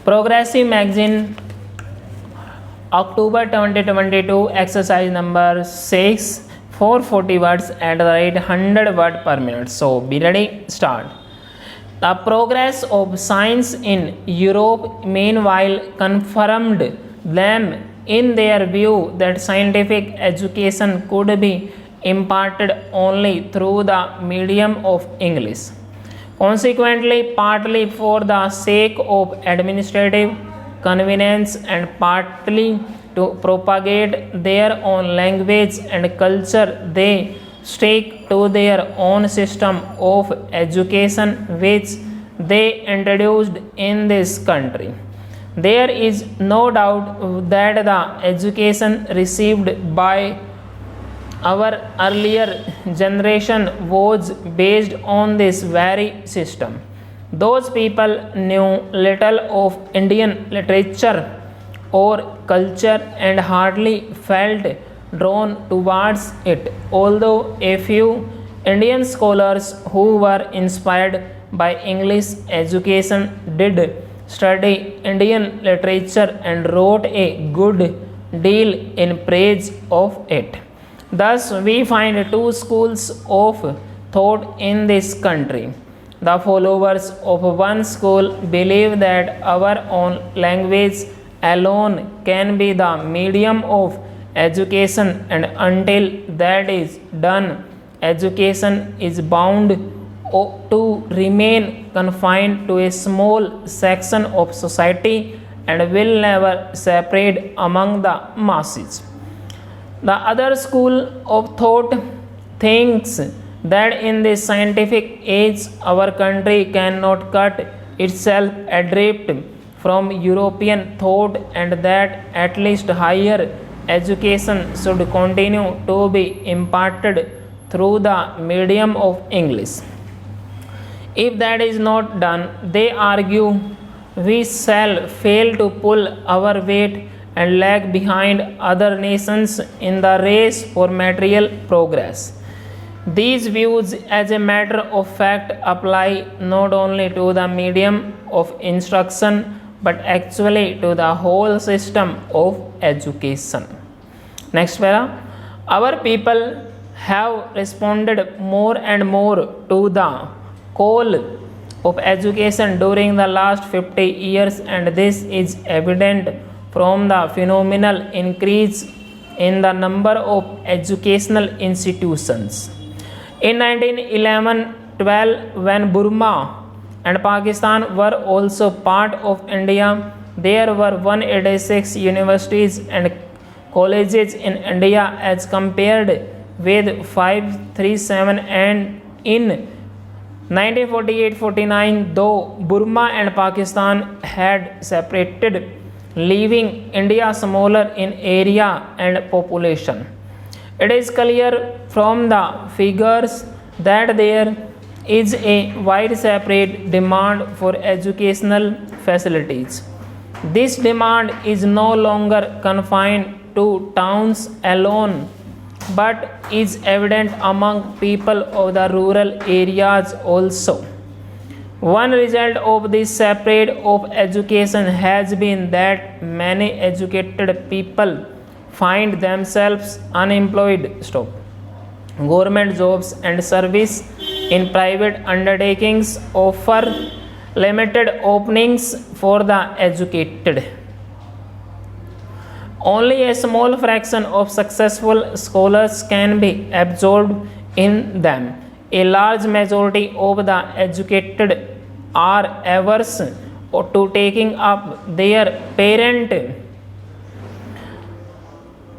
Progressive magazine, October 2022, exercise number 6, 440 words at the rate 100 word per minute. So be ready, start. The progress of science in Europe meanwhile confirmed them in their view that scientific education could be imparted only through the medium of English. Consequently, partly for the sake of administrative convenience and partly to propagate their own language and culture, they stick to their own system of education which they introduced in this country. There is no doubt that the education received by our earlier generation was based on this very system. Those people knew little of Indian literature or culture and hardly felt drawn towards it, although a few Indian scholars who were inspired by English education did study Indian literature and wrote a good deal in praise of it. Thus, we find two schools of thought in this country. The followers of one school believe that our own language alone can be the medium of education, and until that is done, education is bound to remain confined to a small section of society and will never separate among the masses. The other school of thought thinks that in this scientific age our country cannot cut itself adrift from European thought and that at least higher education should continue to be imparted through the medium of English. If that is not done, they argue, we shall fail to pull our weight and lag behind other nations in the race for material progress. These views, as a matter of fact, apply not only to the medium of instruction but actually to the whole system of education. Next para. Our people have responded more and more to the call of education during the last 50 years, and this is evident from the phenomenal increase in the number of educational institutions. In 1911-12, when Burma and Pakistan were also part of India, there were 186 universities and colleges in India as compared with 537, and in 1948-49, though Burma and Pakistan had separated, leaving India smaller in area and population. It is clear from the figures that there is a widespread demand for educational facilities. This demand is no longer confined to towns alone, but is evident among people of the rural areas also. One result of this spread of education has been that many educated people find themselves unemployed. Government jobs and service in private undertakings offer limited openings for the educated. Only a small fraction of successful scholars can be absorbed in them. A large majority of the educated are averse to taking up their parent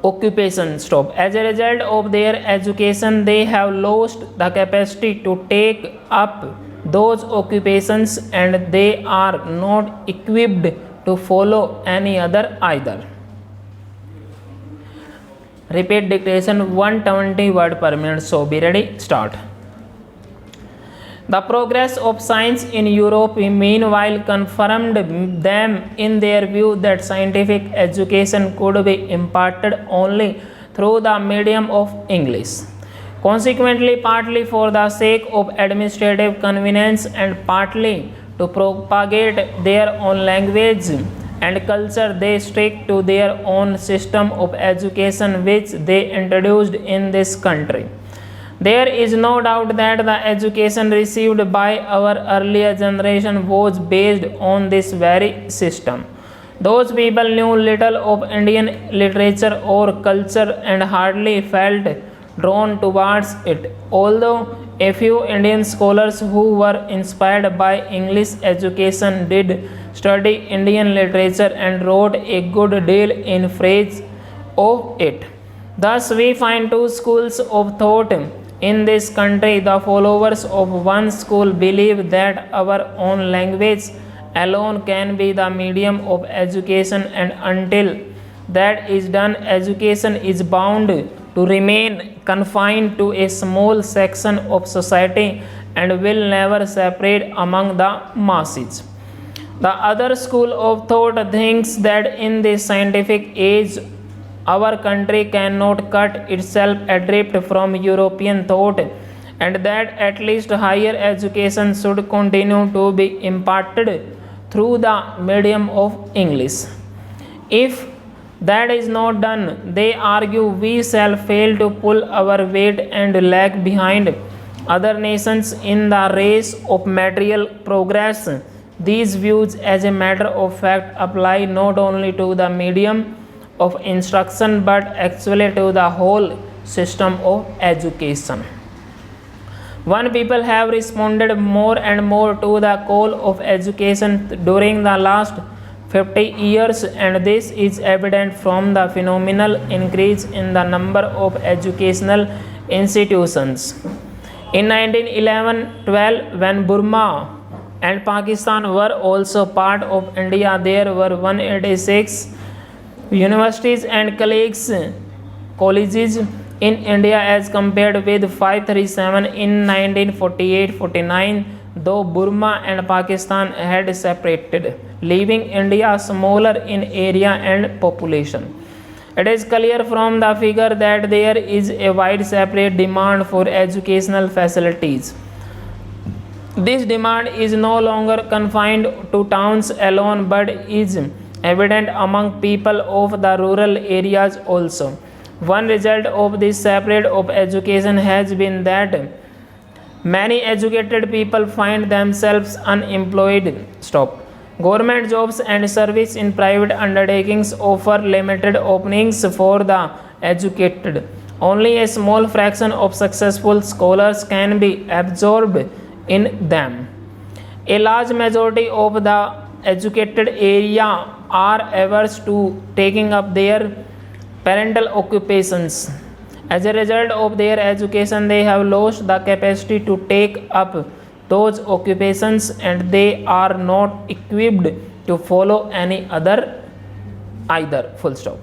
occupation. As a result of their education, they have lost the capacity to take up those occupations, and they are not equipped to follow any other either. Repeat dictation 120 word per minute. So be ready, start. The progress of science in Europe meanwhile confirmed them in their view that scientific education could be imparted only through the medium of English. Consequently, partly for the sake of administrative convenience and partly to propagate their own language and culture. They stick to their own system of education which they introduced in this country. There is no doubt that the education received by our earlier generation was based on this very system. Those people knew little of Indian literature or culture and hardly felt drawn towards it. Although a few Indian scholars who were inspired by English education did study Indian literature and wrote a good deal in praise of it. Thus, we find two schools of thought in this country. The followers of one school believe that our own language alone can be the medium of education, and until that is done, education is bound to remain confined to a small section of society and will never separate among the masses. The other school of thought thinks that in this scientific age, our country cannot cut itself adrift from European thought, and that at least higher education should continue to be imparted through the medium of English. If that is not done, they argue, we shall fail to pull our weight and lag behind other nations in the race of material progress. These views, as a matter of fact, apply not only to the medium of instruction but actually to the whole system of education. One people have responded more and more to the call of education during the last 50 years, and this is evident from the phenomenal increase in the number of educational institutions. In 1911-12, when Burma and Pakistan were also part of India, there were 186 universities and colleges in India as compared with 537 in 1948-49, though Burma and Pakistan had separated, leaving India smaller in area and population. It is clear from the figure that there is a widespread demand for educational facilities. This demand is no longer confined to towns alone but is evident among people of the rural areas also. One result of this separate of education has been that many educated people find themselves unemployed. Government jobs and service in private undertakings offer limited openings for the educated. Only a small fraction of successful scholars can be absorbed in them. A large majority of the educated area are averse to taking up their parental occupations. As a result of their education, they have lost the capacity to take up those occupations, and they are not equipped to follow any other either. Full stop.